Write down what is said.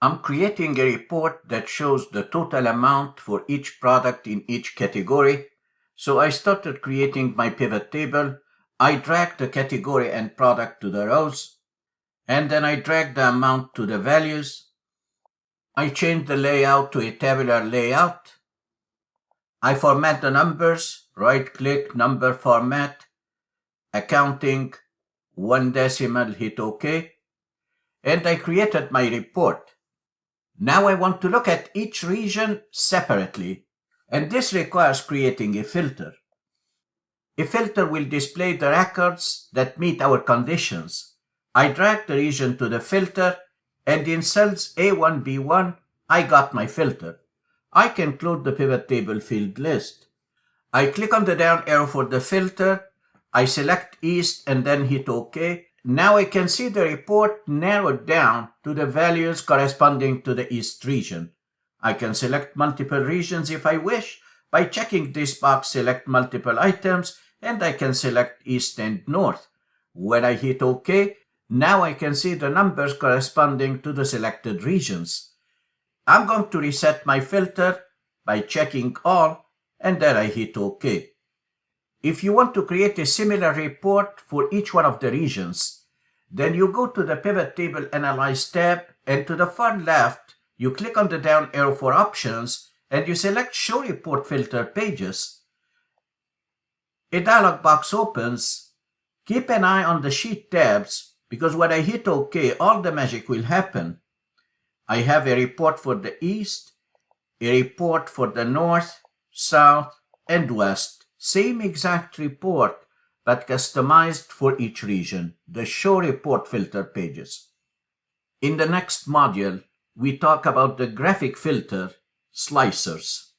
I'm creating a report that shows the total amount for each product in each category. So I started creating my pivot table. I dragged the category and product to the rows, and then I dragged the amount to the values. I changed the layout to a tabular layout. I format the numbers, right-click, number format, accounting, 1 decimal, hit OK, and I created my report. Now I want to look at each region separately, and this requires creating a filter. A filter will display the records that meet our conditions. I drag the region to the filter, and in cells A1, B1, I got my filter. I can include the pivot table field list. I click on the down arrow for the filter. I select East and then hit OK. Now I can see the report narrowed down to the values corresponding to the East region. I can select multiple regions if I wish by checking this box, select multiple items, and I can select East and North. When I hit OK, now I can see the numbers corresponding to the selected regions. I'm going to reset my filter by checking all, and then I hit OK. If you want to create a similar report for each one of the regions, then you go to the Pivot Table Analyze tab, and to the far left, you click on the down arrow for options, and you select Show Report Filter Pages. A dialog box opens. Keep an eye on the Sheet tabs, because when I hit OK, all the magic will happen. I have a report for the East, a report for the North, South, and West. Same exact report, but customized for each region, the Show Report Filter Pages. In the next module, we talk about the graphic filter, slicers.